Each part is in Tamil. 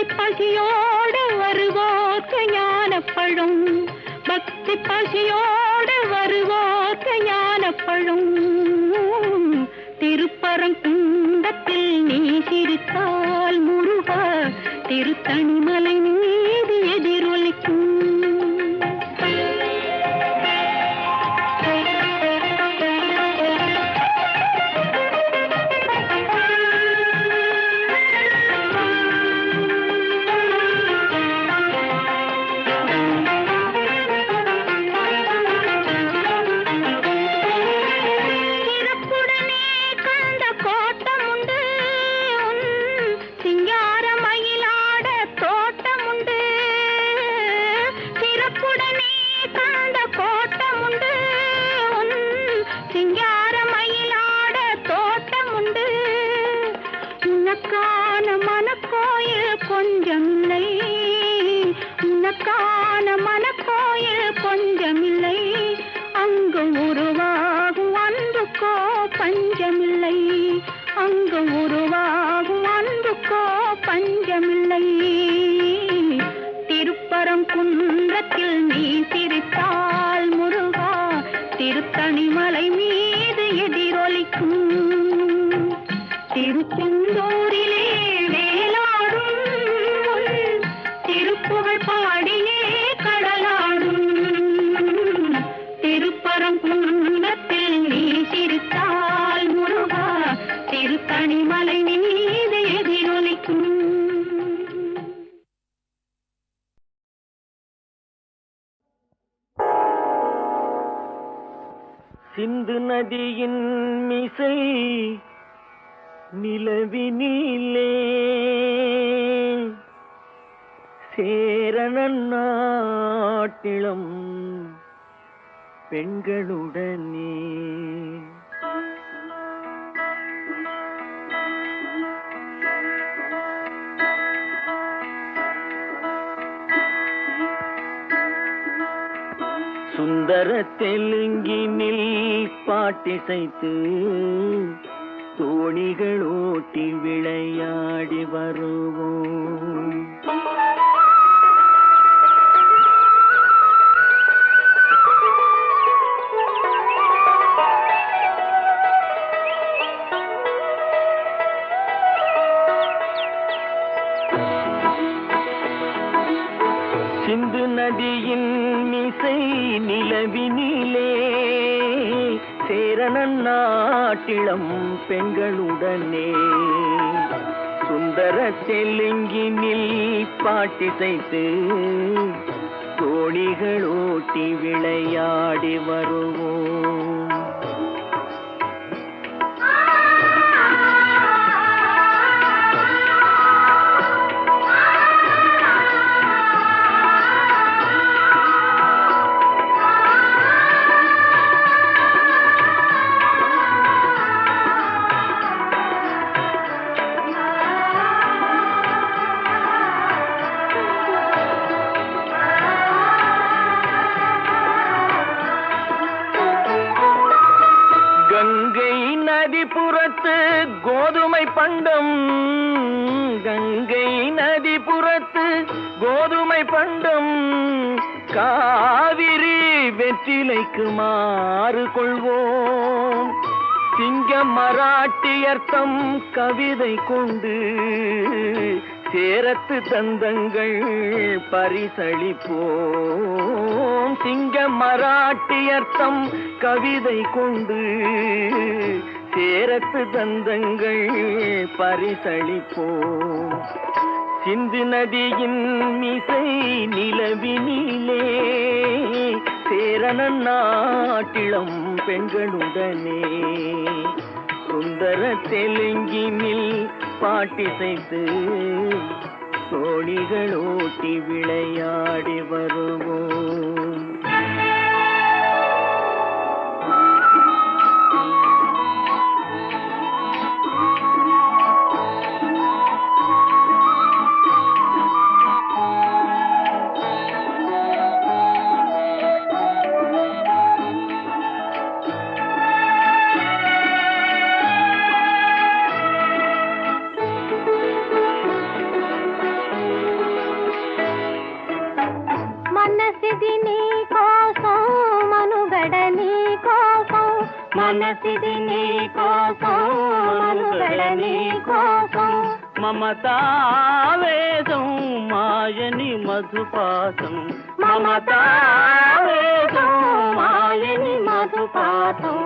பக்தி பசியோடு வருவோர்க்கு ஞானப்பழம், பக்தி பசியோடு வருவோர்க்கு ஞானப்பழம். திருப்பரங்குன்றத்தில் நீ சிரித்தால் முருகா திருத்தணிமலை மீது எதிரொலிக்கும். கொஞ்சமில்லை உனக்கான மனக்கோயில் கொஞ்சமில்லை, அங்கு உருவாகும் அன்புக்கோ பஞ்சமில்லை, அங்கு உருவாகும் அன்புக்கோ பஞ்சமில்லை. திருப்பரங்குன்றத்தில் நீ சிரித்தால் முருகா திருத்தணிமலை மீது எதிரொலிக்கும். திருச்செந்தூரிலே திருப்புகழ் பாடியே கடலாடும். திருப்பரங்குன்றத்தில் நீ சிரித்தால் முருகா திருத்தணிமலை மீது எதிரொலிக்கும். சிந்து நதியின் மிசை நிலவினிலே சேரணன் நாட்டிளம் பெண்களுடனே சுந்தர தெலுங்கினில் பாட்டிசைத்து தோணிகள் ஓட்டி விளையாடி வருவோம். சிந்து நதியின் மிசை நிலவினிலே சேரணன் நாட்டிளம் பெண்களுடனே சுந்தர தெலுங்கினில் பாட்டிசைத்து தோணிகள் ஓட்டி விளையாடி வருவோம். நதிபுறத்து கோதுமை பண்டம், கங்கை நதிபுறத்து கோதுமை பண்டம், காவிரி வெற்றிலைக்கு மாறு கொள்வோம். சிங்க மராட்டியர்த்தம் கவிதை கொண்டு சேரத்து தந்தங்கள் பரிசளிப்போம். சிங்க மராட்டியர்த்தம் கவிதை கொண்டு சேரத்து தந்தங்கள் பரிசளிப்போம். சிந்து நதியின் மிசை நிலவினிலே சேரணன் நாட்டிளம் பெண்களுடனே சுந்தர தெலுங்கினில் பாட்டிசைத்து தோணிகள் ஓட்டி விளையாடி வருவோம். మనసిది నీ కోసం మనుగడ నీ కోసం మనసిది నీ కోసం మనుగడ నీ కోసం మమతావేదం మాయని మధుపాతం మమతావేదం మాయని మధుపాతం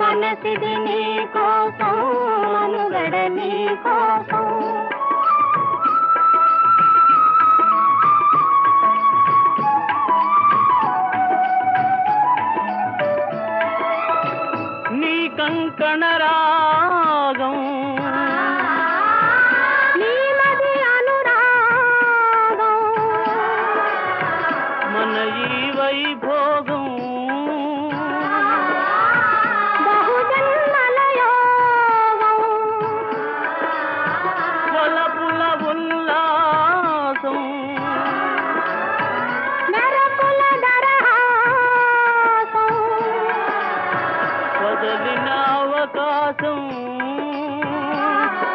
మనసిది నీ కోసం మనుగడ నీ కోసం నీ కంకణ రాగం నీలది అనురాగం మన ఈ వైభోగం బహుజన్మల యోగం వలపుల ఉల్లాసం మెరపుల దరహాసం వదలిన అవకాశం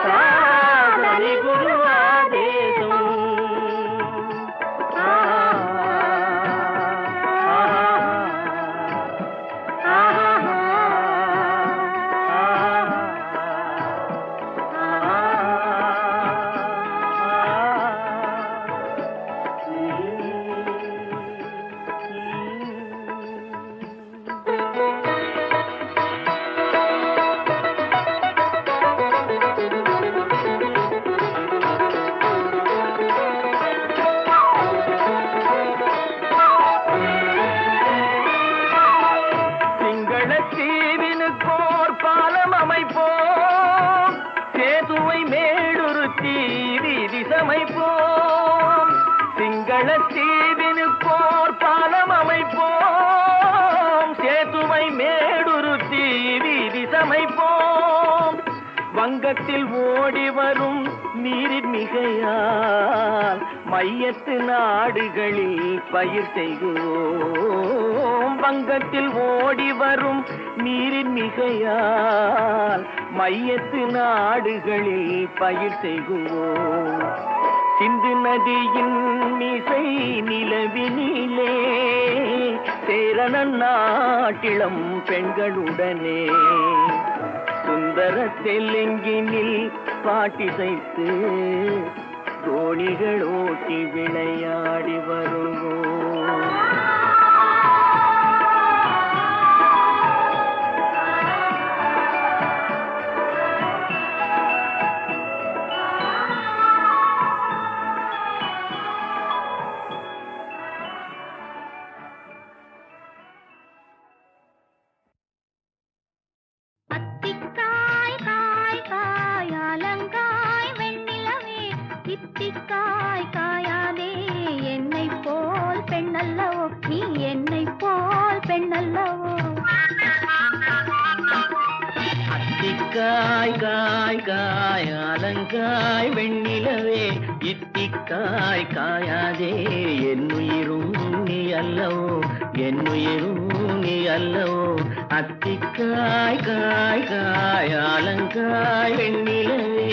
కాదని గురు ఆదేశం சிங்களத்தீவினுக்கோர் பாலம் அமைப்போம் சேதுவை மேடுருத்தி வீதி சமைப்போம் சிங்களத்தீவினுக்கோர் பாலம் அமைப்போம் சேதுவை மேடுருத்தி வீதி சமைப்போம் வங்கத்தில் ஓடி வரும் நீரின் மிகையால் மையத்து நாடுகளில் பயிர் செய்கிறோம் வங்கத்தில் ஓடி வரும் நீரின் மிகையால் மையத்து நாடுகளில் பயிர் செய்கிறோம் சிந்து நதியின் மிசை நிலவினிலே சேரணன் நாட்டிளம் பெண்களுடனே சுந்தர தெலுங்கினில் பாட்டிசைத்து தோணிகள் ஓட்டி விளையாடி வருவோம் அத்திக்காய் காய் காய் அலங்காய் வெண்ணிலவே இத்திக்காய் காயாதே என்னை போல் பெண்ணல்லவோ நீ என்னை போல் பெண்ணல்லவோ அத்திக்காய் காய் காய் அலங்காய் வெண்ணிலவே இத்திக்காய் காயாதே என்னுயிரும் நீ அல்லவோ என்னுயிரும் நீ அல்லவோ அத்திக்காய் காய் காய் அலங்காய் வெண்ணிலவே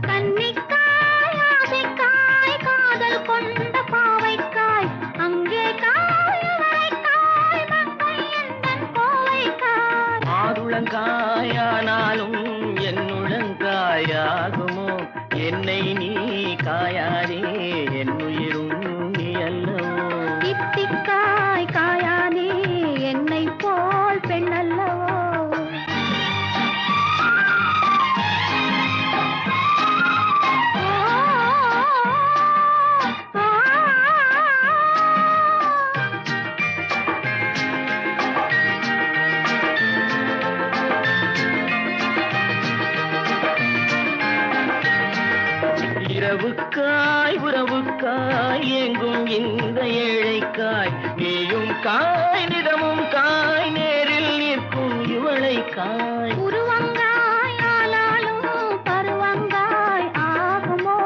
கன்னிக்காய் ஆசைக்காய் காதல் கொண்ட பாவைக்காய் அங்கே காய் வரைக்காய் மங்கை எந்தன் கோவைக்காய் ஆருளங்காயானாலும் என்னுளங்காயாகுமோ என்னை நீ காயாதே என்னுயிரும் நீ அல்லவோ இத்திக்காய் காயாதே என்னை போல் பெண்ணல்லவோ இரவுக்காய் உறவுக்காய் எங்கும் இந்த ஏழைக்காய் நீயும் காய் நிறமும் காய் நேரில் நிற்கும் இவளை காய் உருவங்காய் ஆனாலும் பருவங்காய் ஆகுமோ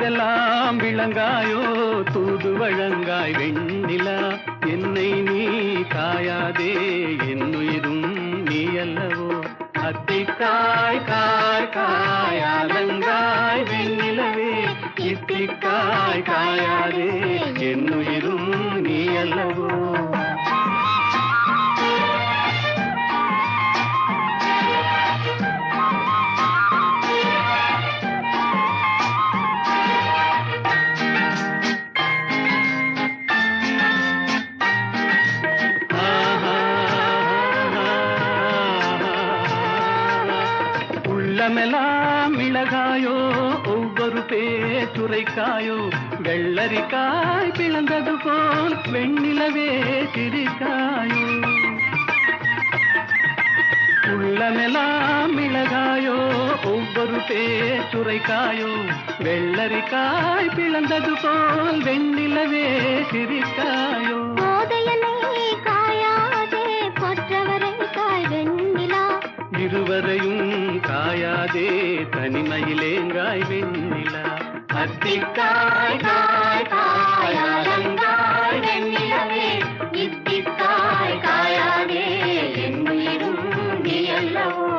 தொட்டதெல்லாம் விளங்காயோ தூது வழங்காய் வெண்ணிலா என்னை நீ காயாதே என்னுயிரும் நீ அல்லவோ அத்திக்காய் காய் காயாலங்காய் வெண்ணிலவே இத்திக்காய் காயாதே என்னுயிரும் நீ அல்லவோ உள்ளமெல்லாம் மிளகாயோ ஒவ்வொரு பேச்சுரைக்காயோ வெள்ளரிக்காய் பிளந்தது போல் வெண்ணிலவே சிரிக்காயோ உள்ளமெல்லாம் மிளகாயோ ஒவ்வொரு பேச்சுரைக்காயோ வெள்ளரிக்காய் பிளந்தது போல் வெண்ணிலவே சிரிக்காயோ இருவரையும் காயாதே தனிமையிலேங்காய் வெண்ணிலா அத்திக்காய் காய் காயாலங்காய் வெண்ணிலவே இத்திக்காய் காயாதே என்னுயிரும் நீ அல்லவோ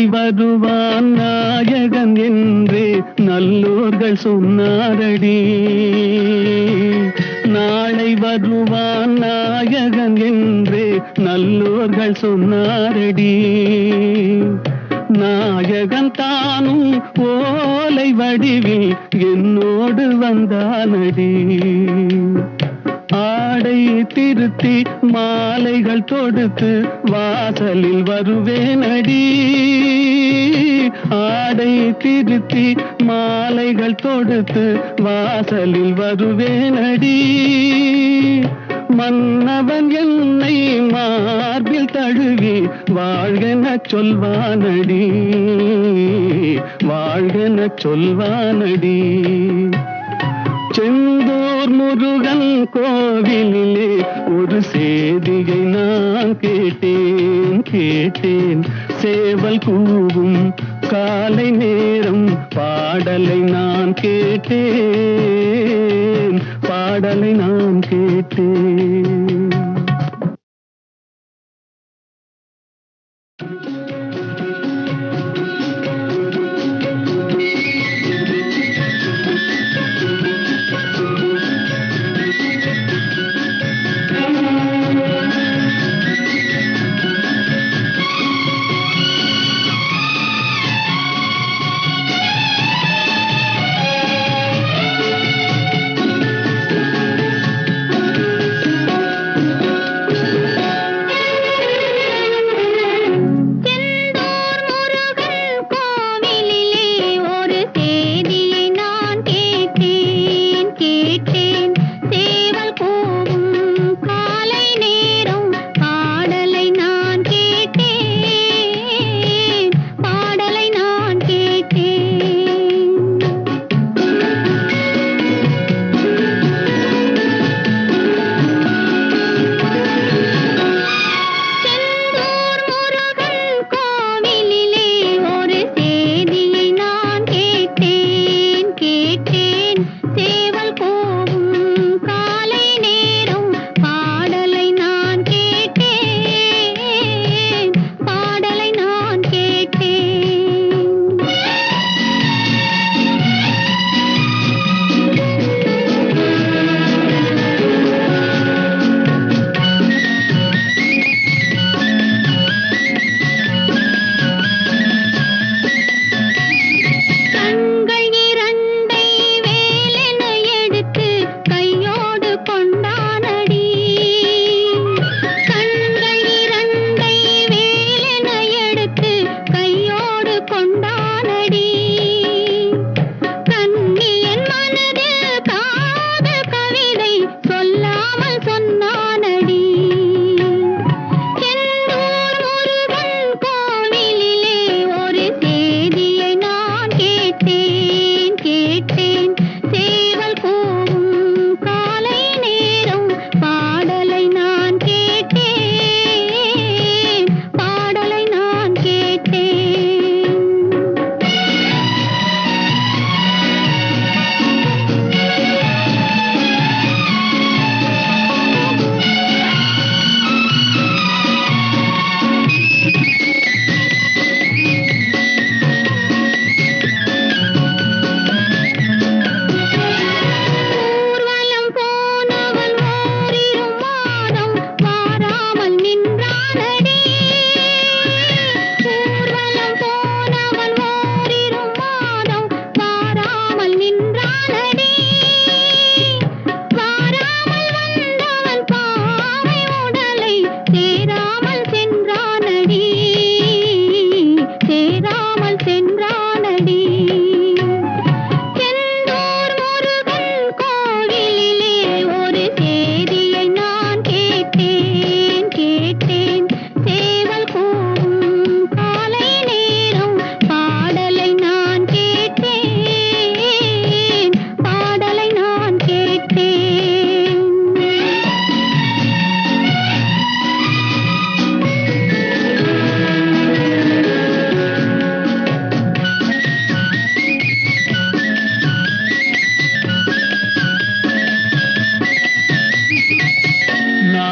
வருவான் நாயகன் என்று நல்லோர்கள் சொன்னாரடி. நாளை வருவான் நாயகன் என்று நல்லோர்கள் சொன்னாரடி. நாயகன் தானும் ஓலை வடிவில் என்னோடு வந்தானடி. ஆடை திருத்தி மாலைகள் தொடுத்து வாசலில் வருவேனடி. ஆடை திருத்தி மாலைகள் தொடுத்து வாசலில் வருவேனடி. மன்னவன் என்னை மார்பில் தழுவி வாழ்கென சொல்வானடி. வாழ்கென சொல்வானடி. செந்தூர் முருகன் கோவிலிலே ஒரு சேதியை நான் கேட்டேன். சேவல் கூவும் காலை நேரம் பாடலை நான் கேட்டேன். பாடலை நான் கேட்டேன்.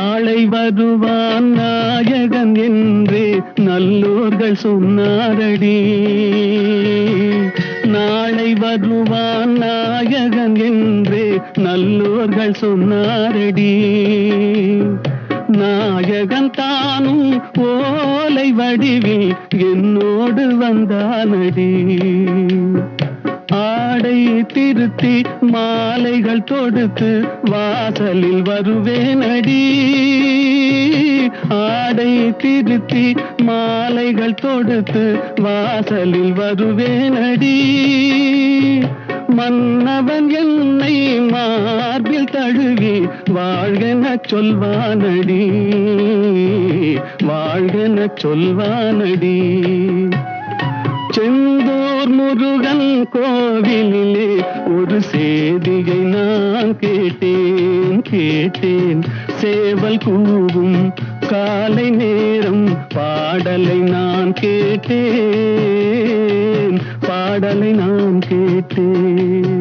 நாளை வருவான் நாயகன் என்று நல்லோர்கள் சொன்னாரடி. நாளை வருவான் நாயகன் என்று நல்லோர்கள் சொன்னாரடி. நாயகன் தானும் ஓலை வடிவில் என்னோடு வந்தானடி. ஆடை திருத்தி மாலைகள் தொடுத்து வாசலில் வருவேனடி. ஆடை திருத்தி மாலைகள் தொடுத்து வாசலில் வருவேனடி. மன்னவன் என்னை மார்பில் தழுவி வாழ்கென சொல்வானடி. வாழ்கென சொல்வானடி. செந்தூர் முருகன் கோவிலிலே ஒரு சேதியை நான் கேட்டேன். சேவல் கூவும் காலை நேரம் பாடலை நான் கேட்டேன். பாடலை நான் கேட்டேன்.